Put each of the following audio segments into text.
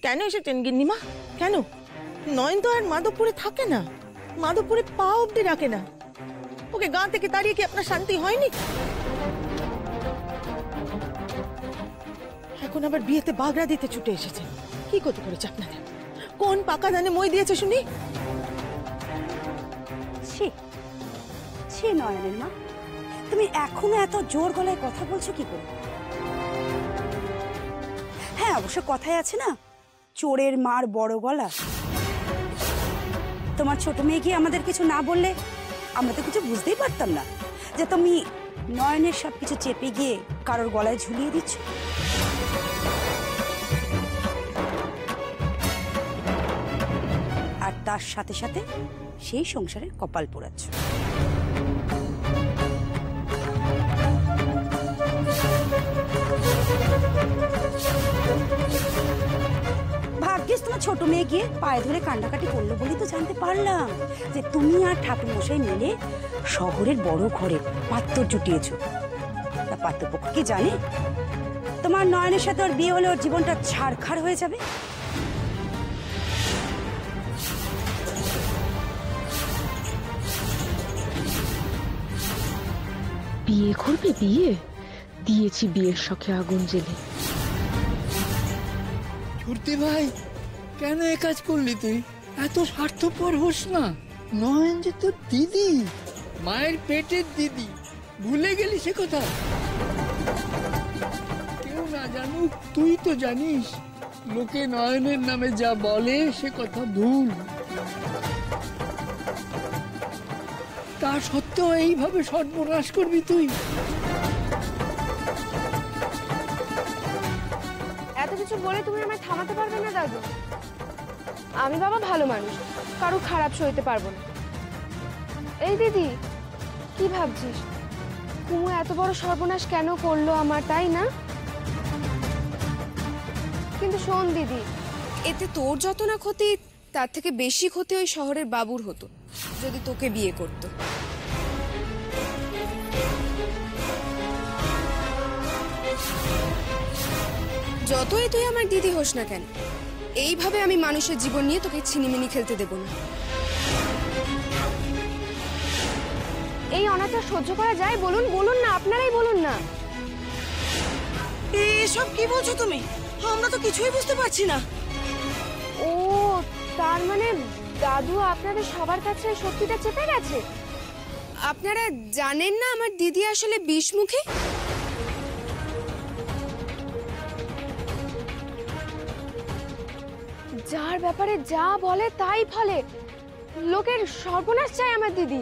কেন এসেছেন গিন্নিমা? কেন? নয়ন তো আর মাধবপুরে থাকে না, মাধবপুরে পা অব্দি রাখে না। ওকে গাঁ থেকে তাড়িয়ে কি আপনার শান্তি হয়নি? এখন আবার বিয়েতে বাগড়া দিতে ছুটে এসেছেন। কি করতে করেছে আপনাদের? কোন পাকা ধানে মই দিয়েছে শুনি? ছি নয়নের মা, তুমি এখনো এত জোর গলায় কথা বলছো কি করে? হ্যাঁ, অবশ্য কথায় আছে না, চোরের মার বড় গলা। তোমার ছোট মেয়ে কি আমাদের কিছু না বললে আমরা তো কিছু বুঝতেই পারতাম না যে তুমি নয়নের সবকিছু চেপে গিয়ে কারোর গলায় ঝুলিয়ে দিচ্ছ। আর তার সাথে সাথে সেই সংসারে কপাল পোড়াচ্ছ। ভাগ্যিস তোমার ছোট মেয়ে গিয়ে পায়ে ধরে কান্ডাকাটি করলো বলি তো জানতে পারলাম যে তুমি আর ঠাকুরমশাই মিলে শহরের বড় ঘরে পাত্র জুটিয়েছ। তা পাত্রপক্ষ কি জানে তোমার নয়নের সাথে ওর বিয়ে হলে ওর জীবনটা ছাড়খাড় হয়ে যাবে? বিয়ে করবে? বিয়ে দিয়েছি বিয়ের শখে আগুন জেলে। ছুটতে ভাই, কেন এ কাজ করলি তুই? এত স্বার্থপর হোস না। নয়ন যে তোর দিদি, মায়ের পেটের দিদি, ভুলে গেলি সে কথা? কেউ না জানুক, তুই তো জানিস লোকে নয়নের নামে যা বলে সে কথা ভুল। তা সত্ত্বেও এইভাবে সর্বনাশ করবি তুই? এত কিছু বলে তুমি আমায় থামাতে পারবে না দাদু। আমি বাবা ভালো মানুষ, কারো খারাপ সইতে পারবো না। এই দিদি, কি ভাবছিস? কুমু এত বড় সর্বনাশ কেন করলো আমার, তাই না? কিন্তু শোন দিদি, এতে তোর যত না ক্ষতি, তার থেকে বেশি ক্ষতি ওই শহরের বাবুর হতো যদি তোকে বিয়ে করতো। যতই তুই আমার দিদি হোস না কেন, এইভাবে আমি মানুষের জীবন নিয়ে তোকে ছিনিমিনি খেলতে দেব না। এই অনাচার সহ্য করা যায়? বলুন বলুন না, আপনারাই বলুন না। এসব কি বলছো তুমি? আমরা তো কিছুই বুঝতে পারছি না। ও, তার মানে দাদু আপনাদের সবার কাছে সত্যিটা চেপে গেছে? আপনারা জানেন না আমার দিদি আসলে বিষমুখী? যার ব্যাপারে যা বলে তাই ফলে, লোকের সর্বনাশ চায় আমার দিদি।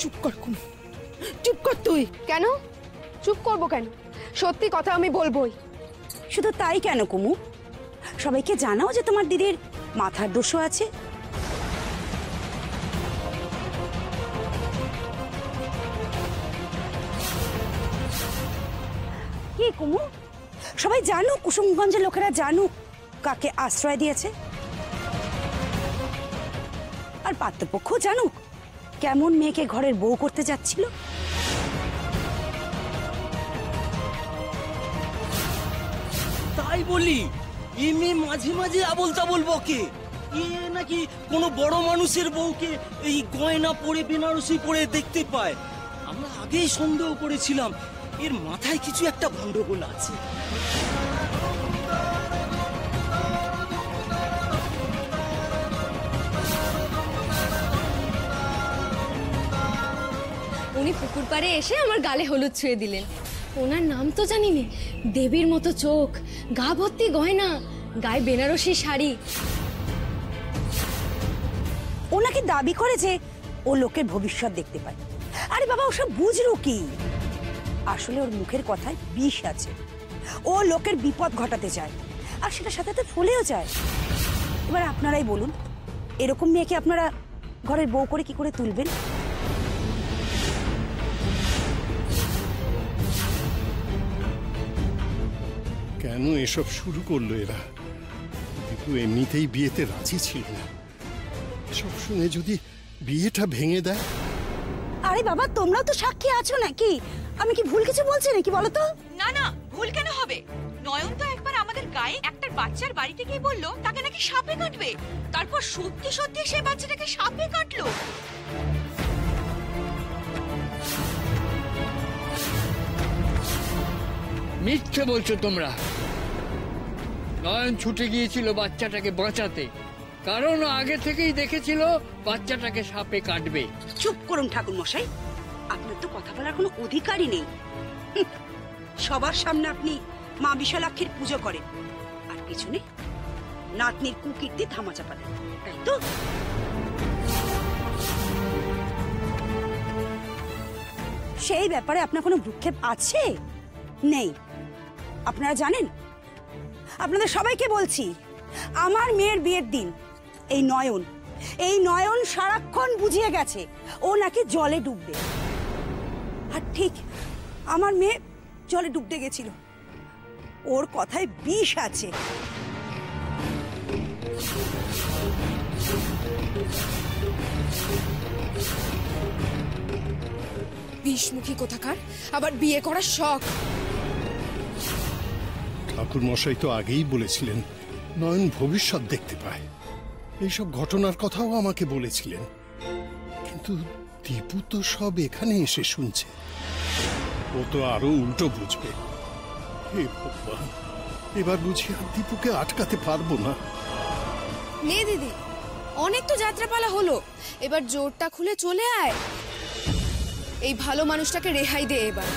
চুপ কর কুমু, চুপ কর তুই। কেন চুপ করবো? কেন? সত্যি কথা আমি বলবোই। শুধু তাই কেন কুমু, সবাইকে জানাও যে তোমার দিদির মাথার দোষও আছে। কি কুমু, সবাই জানুক, কুসুমগঞ্জের লোকেরা জানুক কাকে আশ্রয় দিয়েছে, আর পাত্রপক্ষ জানুক কেমন মেয়েকে ঘরের বউ করতে যাচ্ছিল। তাই বলি এ মেয়ে মাঝে মাঝে আবল তাবল বকে। এ নাকি কোনো বড় মানুষের বউকে এই গয়না পরে বেনারসি পরে দেখতে পায়। আমরা আগেই সন্দেহ করেছিলাম এর মাথায় কিছু একটা গন্ডগোল আছে। উনি পুকুর পাড়ে এসে আমার গালে হলুদ ছুঁয়ে দিলেন। ওনার নাম তো জানি না, দেবীর মতো চোখ, গা ভর্তি গয়না, গায়ে বেনারসি শাড়ি। ওনাকে দাবি করে যে ও লোকের ভবিষ্যৎ দেখতে পায়। আরে বাবা, ওসব বুঝলো কি? আসলে ওর মুখের কথায় বিষ আছে। ও লোকের বিপদ ঘটাতে চায়, আর সেটার সাথে তো ফলেও যায়। এবার আপনারাই বলুন, এরকম মেয়েকে আপনারা ঘরের বউ করে কি করে তুলবেন? কেন এসব শুরু করলো এরা? ও এমনিতেই বিয়েতে রাজি ছিল না। সব শুনে যদি বিয়েটা ভেঙে দেয়। আরে বাবা, তোমরাও তো সাক্ষী আছো নাকি? আমি কি ভুল কিছু বলছি নাকি বলো তো? না না, ভুল কেন হবে? নয়ন তো একবার আমাদের গায়ে একটা বাচ্চার বাড়িতে গিয়ে বললো তাকে নাকি সাপে কাটবে, তারপর সত্যি সত্যি সেই বাচ্চাটাকে সাপে কাটলো। মিথ্যে বলছো তোমরা। নয়ন ছুটে গিয়েছিল বাচ্চাটাকে বাঁচাতে, কারণ ও আগে থেকেই দেখেছিল বাচ্চাটাকে সাপে কাটবে। চুপ করুন ঠাকুর মশাই, আপনার তো কথা বলার কোনো অধিকারই নেই। সবার সামনে আপনি মা বিশালাক্ষীর পুজো করেন, আর পিছনে নাতনির কুকীর্তি ধামাচাপা দেন, তাই তো? সেই ব্যাপারে আপনার কোনো ভ্রুক্ষেপ আছে? নেই। আপনারা জানেন, আপনাদের সবাইকে বলছি, আমার মেয়ের বিয়ের দিন এই নয়ন সারাক্ষণ বুঝিয়ে গেছে ও নাকি জলে ডুববে। আর ঠিক আমার মেয়ে জলে ডুবতে গেছিল। ওর কথায় বিষ আছে। বিষমুখী কোথাকার, আবার বিয়ে করার শখ। ঠাকুর মশাই তো আগেই বলেছিলেন নয়ন ভবিষ্যৎ দেখতে পায়। এইসব ঘটনার কথাও আমাকে বলেছিলেন, কিন্তু দীপু তো সব এখানে এসে শুনছে। ও তো আরো উল্টো বুঝবে। হে ভগবান, এবার বুঝি আর দীপুকে আটকাতে পারবো না। নে দিদি, অনেক তো যাত্রাপালা হলো, এবার জোরটা খুলে চলে আয়। এই ভালো মানুষটাকে রেহাই দে এবার।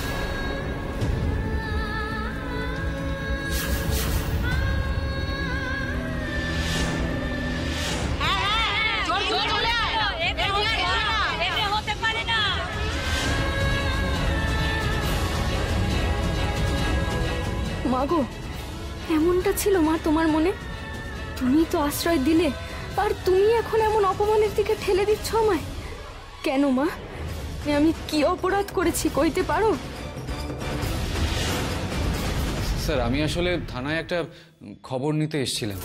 মাগো, এমনটা ছিল মা তোমার মনে? তুমি তো আশ্রয় দিলে, আর তুমি এখন এমন অপমানের দিকে ঠেলে দিচ্ছ আমায় কেন মা? আমি কি অপরাধ করেছি কইতে পারো? স্যার, আমি আসলে থানায় একটা খবর নিতে এসেছিলাম।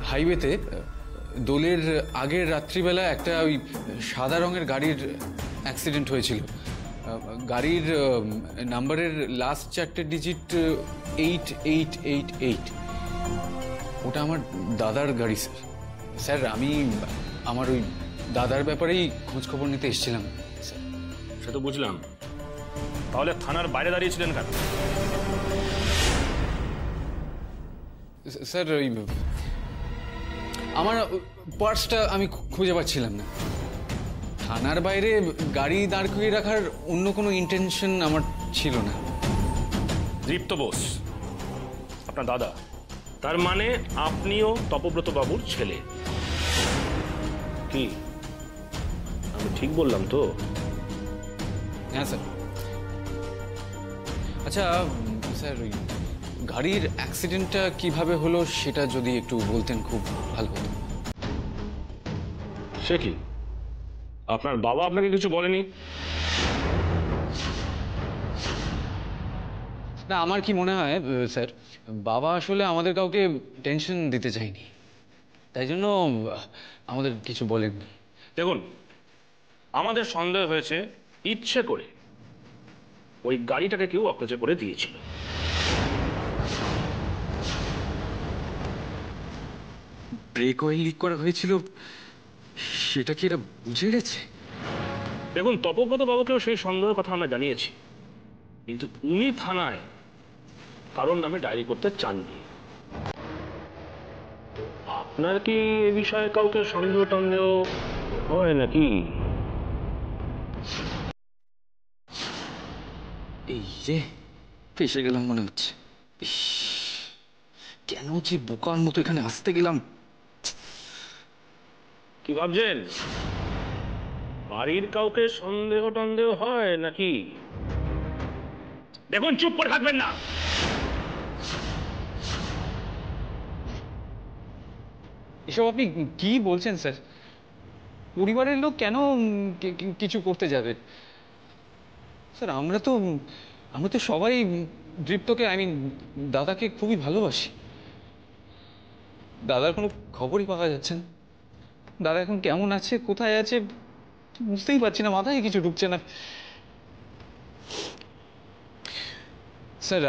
হাইওয়েতে দোলের আগের রাত্রিবেলা একটা ওই সাদা রঙের গাড়ির অ্যাক্সিডেন্ট হয়েছিল। গাড়ির নাম্বারের লাস্ট 4টে ডিজিট 8888। ওটা আমার দাদার গাড়ি স্যার। স্যার, আমি আমার ওই দাদার ব্যাপারেই খোঁজ খবর নিতে এসেছিলাম স্যার। সে তো বুঝলাম, তাহলে থানার বাইরে দাঁড়িয়েছিলেন কেন? স্যার, ওই আমার পার্সটা আমি খুঁজে পাচ্ছিলাম না। থানার বাইরে গাড়ি দাঁড় করিয়ে রাখার অন্য কোনো ইন্টেনশন আমার ছিল না। দীপ্ত বোস আপনার দাদা, তার মানে আপনিও তপব্রত বাবুর ছেলে। কি আমি ঠিক বললাম তো? হ্যাঁ স্যার। আচ্ছা স্যার, ওই গাড়ির অ্যাক্সিডেন্টটা কিভাবে হলো সেটা যদি একটু বলতেন খুব ভালো হতো। সে কি, আপনার বাবা আপনাকে কিছু বলেনি? না, আমার কি মনে হয় স্যার, বাবা আসলে আমাদের কাউকে টেনশন দিতে চায়নি, তাই জন্য আমাদের কিছু বলেননি। দেখুন, আমাদের সন্দেহ হয়েছে ইচ্ছে করে ওই গাড়িটাকে কেউ অকেজো করে দিয়েছিল। ব্রেক অয়েল লিক করা হয়েছিল, সেটা কি এরা বুঝে গেছে? দেখুন, তপব্রত বাবুকেও সেই সন্দেহের কথা আমরা জানিয়েছি, কিন্তু উনি থানায় কারোর নামে ডায়েরি করতে চাননি। আপনার কি এ বিষয়ে কাউকে সন্দেহ টন্দেহ হয় নাকি? এই রে, ফেসে গেলাম মনে হচ্ছে। কেন যে বোকার মতো এখানে আসতে গেলাম। কি ভাবছেন, বাড়ির কাউকে সন্দেহ টন্দেহ হয় নাকি? দেখুন, চুপ করে থাকবেন না। এসব আপনি কি বলছেন স্যার? পরিবারের লোক কেন কিছু করতে যাবে স্যার? আমরা তো সবাই দীপ্তকে, দাদাকে খুবই ভালোবাসি। দাদার কোনো খবরই পাওয়া যাচ্ছে না। দাদা এখন কেমন আছে, কোথায় আছে বুঝতেই পারছি না, মাথায় কিছু ঢুকছে না। স্যার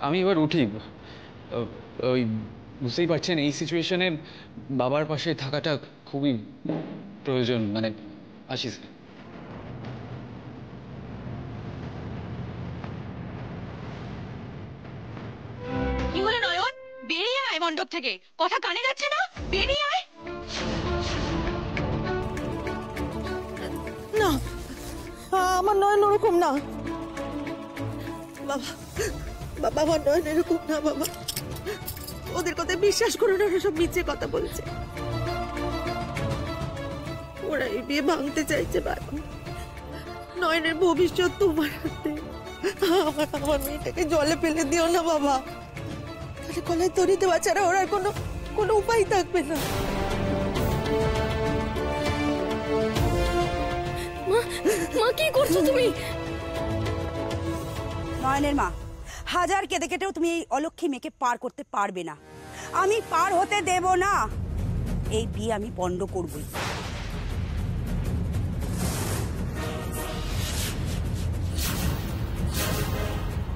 আমি এবার উঠি। ওই বুঝতেই পারছেন এই সিচুয়েশনে বাবার পাশে থাকাটা খুবই প্রয়োজন। মানে আসি স্যার। কি হলো নয়ন? বেরিয়ে আয় মণ্ডপ থেকে, কথা কানে যাচ্ছে না, বেরিয়ে আয়। না, আমার নয়ন ওরকম না বাবা। বাবা আমার নয়ন এরকম না বাবা। ওদের কথা বিশ্বাস করো না, ওরা সব মিথ্যে কথা বলছে। ওরা এই বিয়ে ভাঙতে চাইছে বাবা। নয়নের ভবিষ্যৎ তোমার হাতে। আমার মেয়েটাকে জলে ফেলে দিও না বাবা, তাহলে গলায় দড়ি দেওয়া ছাড়া ওর আর কোনো উপায় থাকবে না। মা কি করছো তুমি? নয়নের মা, হাজার কেঁদে কেটেও তুমি এই অলক্ষী মেয়েকে পার করতে পারবে না। আমি পার হতে দেব না। এই বিয়ে আমি পণ্ড করবই।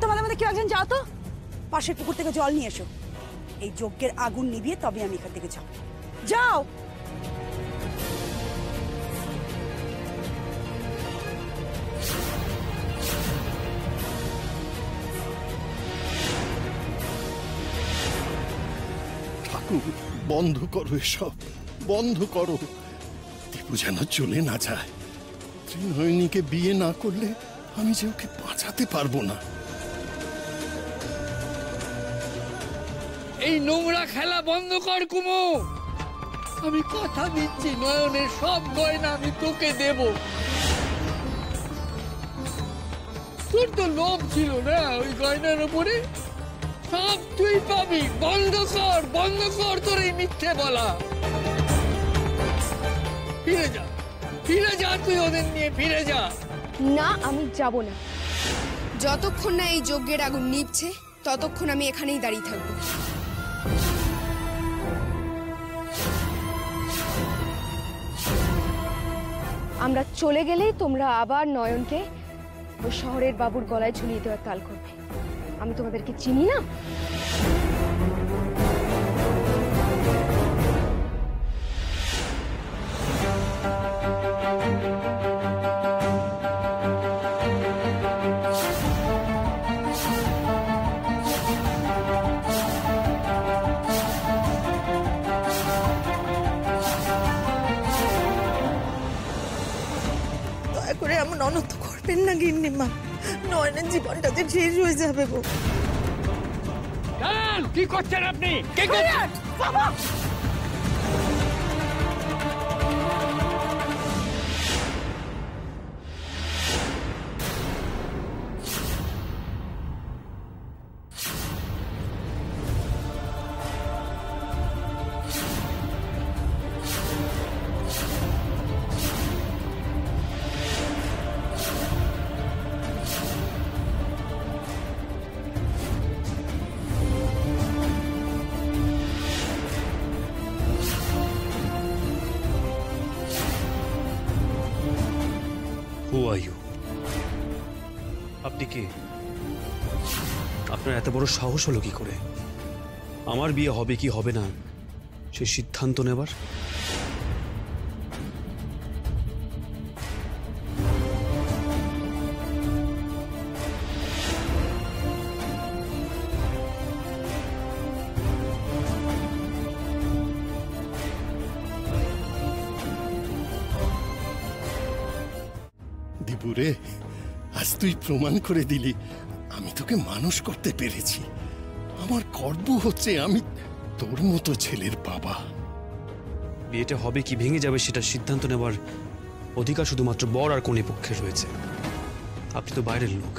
তোমাদের মধ্যে কেউ একজন যাও তো, পাশের পুকুর থেকে জল নিয়ে এসো। এই যজ্ঞের আগুন নিভিয়ে তবে আমি এখান থেকে যাও। যাও। ঠাকুর বন্ধ করো, এসব বন্ধ করো। দীপু যেন চলে না যায়। ত্রিনয়নীকে বিয়ে না করলে আমি যে ওকে বাঁচাতে পারবো না। এই নোংরা খেলা বন্ধ কর কুমু। আমি কথা দিচ্ছি নয়নের সব গয়না আমি তোকে দেব। তোর তো লোভ ছিল না ওই গয়নার উপরে, সব তুই পাবি। বন্ধ কর তোর এই মিথ্যে বলা। ফিরে যা তুই ওদের নিয়ে ফিরে যা। না, আমি যাব না। যতক্ষণ না এই যজ্ঞের আগুন নিভছে ততক্ষণ আমি এখানেই দাঁড়িয়ে থাকবো। আমরা চলে গেলেই তোমরা আবার নয়নকে ওই শহরের বাবুর গলায় ঝুলিয়ে দেওয়ার তাল করবে। আমি তোমাদেরকে চিনি না। দয়া করে এমন অনর্থ করবেন না গিন্নিমা, নয়নের জীবনটা যে শেষ হয়ে যাবে গো। কি করছেন আপনি? বাবা আপনি কে? আপনার এত বড় সাহস হলো কি করে আমার বিয়ে হবে কি হবে না সে সিদ্ধান্ত নেবার? দীপুরে, আজ তুই প্রমাণ করে দিলি আমি তোকে মানুষ করতে পেরেছি। আমার গর্ব হচ্ছে আমি তোর মতো ছেলের বাবা। বিয়েটা হবে কি ভেঙে যাবে সেটা সিদ্ধান্ত নেবার অধিকার শুধুমাত্র বর আর কনে পক্ষে রয়েছে। আপনি তো বাইরের লোক,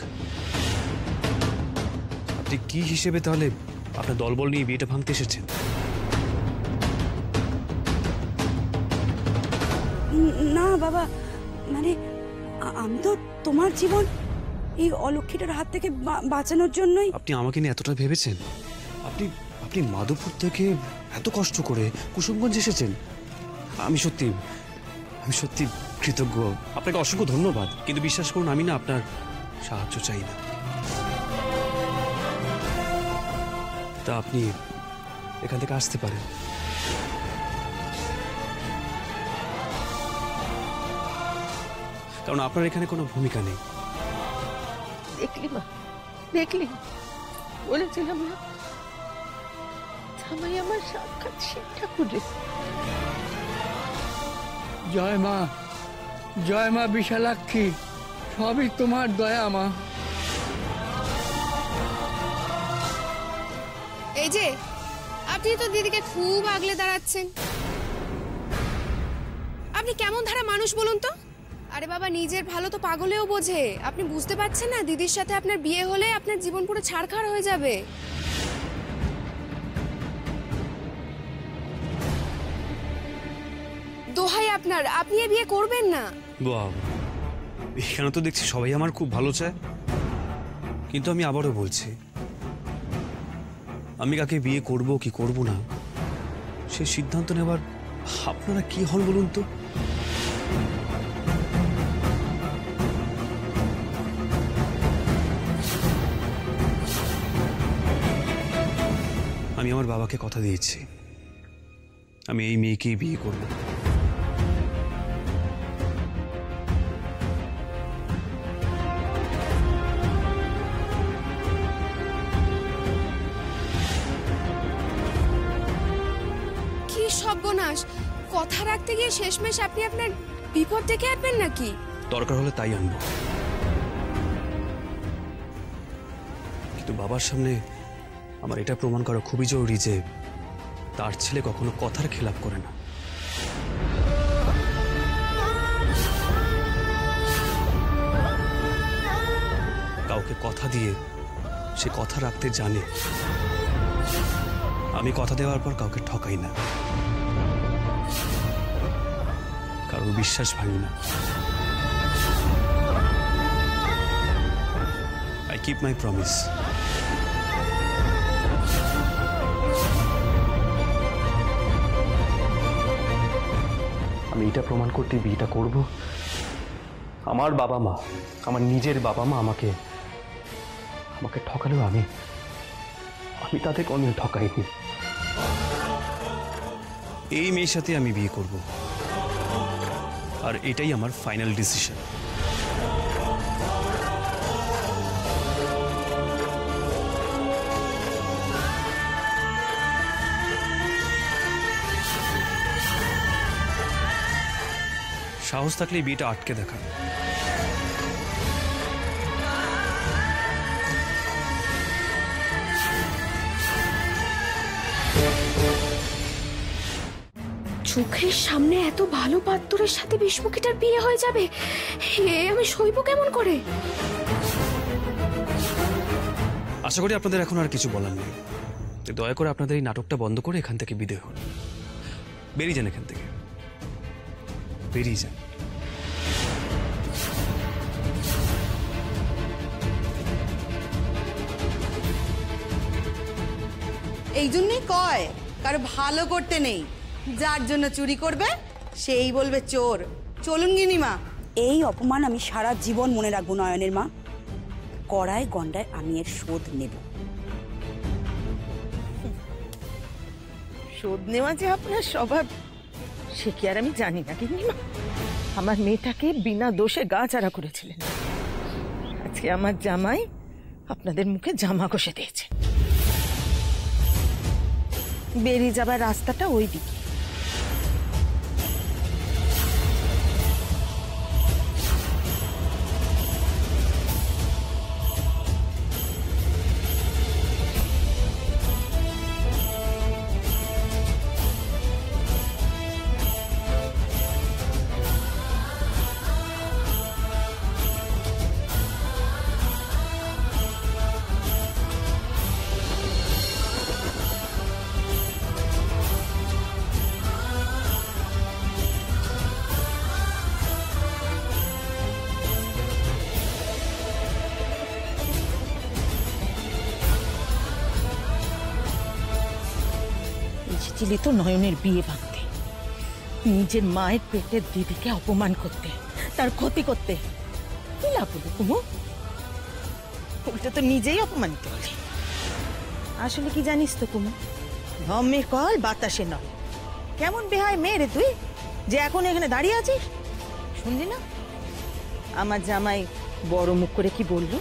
আপনি কি হিসেবে তাহলে আপনার দলবল নিয়ে বিয়েটা ভাঙতে এসেছেন? না বাবা, মানে আমি তো তোমার জীবন এই অলক্ষীটার হাত থেকে বাঁচানোর জন্যই। আপনি আমাকে নিয়ে এতটা ভেবেছেন? আপনি আপনি মাধবপুর থেকে এত কষ্ট করে কুসুমগঞ্জ এসেছেন। আমি সত্যি কৃতজ্ঞ। আপনাকে অসংখ্য ধন্যবাদ। কিন্তু বিশ্বাস করুন, আমি না আপনার সাহায্য চাই না। তা আপনি এখান থেকে আসতে পারেন। কারণ আপনার এখানে কোনো ভূমিকা নেই। দেখলি মা, দেখলি বলেছিলাম না, জামাই আমার সাক্ষাৎ শিব ঠাকুর রে। জয় মা বিশালাক্ষী, সবই তোমার দয়া মা। এই যে আপনি তো দিদিকে খুব আগলে দাঁড়াচ্ছেন। আপনি কেমন ধারা মানুষ বলুন তো? আরে বাবা, নিজের ভালো তো পাগলেও বোঝে। আপনি বুঝতে পারছেন না দিদির সাথে আপনার বিয়ে হলে আপনার জীবন পুরো ছাড়খাড় হয়ে যাবে। দোহাই আপনার, আপনি এ বিয়ে করবেন না। বাহ, এখানে তো দেখছি সবাই আমার খুব ভালো চায়। কিন্তু আমি আবারও বলছি, আমি কাকে বিয়ে করব কি করব না সে সিদ্ধান্ত নেবার আপনারা কি হন বলুন তো? আমি আমার বাবাকে কথা দিয়েছি, আমি এই মেয়েকেই বিয়ে করব। কি সর্বনাশ! কথা রাখতে গিয়ে শেষমেশ আপনি আপনার বিপদ ডেকে আনবেন নাকি? দরকার হলে তাই আনবো, কিন্তু বাবার সামনে আমার এটা প্রমাণ করা খুবই জরুরি যে তার ছেলে কখনো কথার খেলাপ করে না। কাউকে কথা দিয়ে সে কথা রাখতে জানে। আমি কথা দেওয়ার পর কাউকে ঠকাই না, কারোর বিশ্বাস ভাঙি না। I keep my promise. আমি এটা প্রমাণ করতে বিয়েটা করব। আমার বাবা মা, আমার নিজের বাবা মা আমাকে ঠকালেও আমি তাদের কোনোদিন ঠকাইনি। এই মেয়ের সাথে আমি বিয়ে করব, আর এটাই আমার ফাইনাল ডিসিশন। সাহস থাকলে বিয়েটা আটকে দেখা। চোখের সামনে এত ভালো পাত্রের সাথে বিষ্ণুকিটার বিয়ে হয়ে যাবে, আমি সইব কেমন করে? আশা করি আপনাদের এখন আর কিছু বলার নেই। দয়া করে আপনাদের এই নাটকটা বন্ধ করে এখান থেকে বিদায় হন। বেরিয়ে যান এখান থেকে, বেরিয়ে যান। এই জন্যই কয় কারো ভালো করতে নেই, যার জন্য চুরি করবে সেই বলবে চোর। চলুন গিনিমা। এই অপমান আমি সারা জীবন মনে রাখবো নয়নের মা। কড়ায় গন্ডায় আমি এর শোধ নেব। শোধ নেওয়া যে আপনার স্বভাব সে কি আর আমি জানি না গিন্নিমা। আমার মেয়েটাকে বিনা দোষে গা চারা করেছিলেন, আজকে আমার জামাই আপনাদের মুখে জামা কষে দিয়েছে। বেরিয়ে যাবার রাস্তাটা ওই দিকে। এসেছিলি তো নয়নের বিয়ে ভাঙতে, নিজের মায়ের পেটের দিদিকে অপমান করতে, তার ক্ষতি করতে। কি লাভ হলো কুমু? উল্টো তো নিজেই অপমানিত হলি। আসলে কি জানিস তো কুমু, ধম্মের কল বাতাসে নয়। কেমন বেহায় মেয়ে রে তুই, যে এখন এখানে দাঁড়িয়ে আছিস? শুনলি না আমার জামাই বড় মুখ করে কি বললো?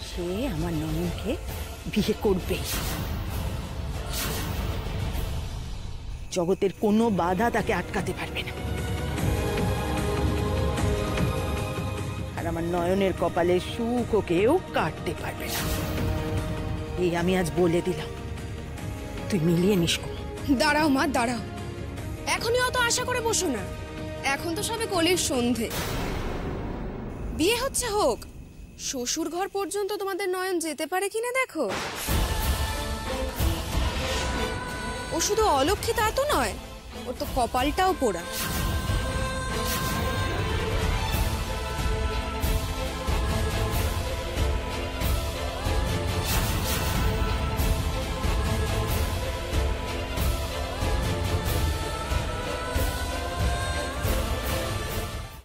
সে আমার নয়নকে বিয়ে করবে। জগতের কোনো বাধা তাকে আটকাতে পারবে না। আর আমার নয়নের কপালের সুখ ও কেউ কাটতে পারবে না। এই আমি আজ বলে দিলাম, তুই মিলিয়ে নিস। দাঁড়াও মা, দাঁড়াও। এখনই অত আশা করে বসো না। এখন তো সবে কলির সন্ধে। বিয়ে হচ্ছে হোক, শ্বশুর ঘর পর্যন্ত তোমাদের নয়ন যেতে পারে কিনা দেখো। ও শুধু অলক্ষী তা তো নয়, ওর তো কপালটাও পোড়া।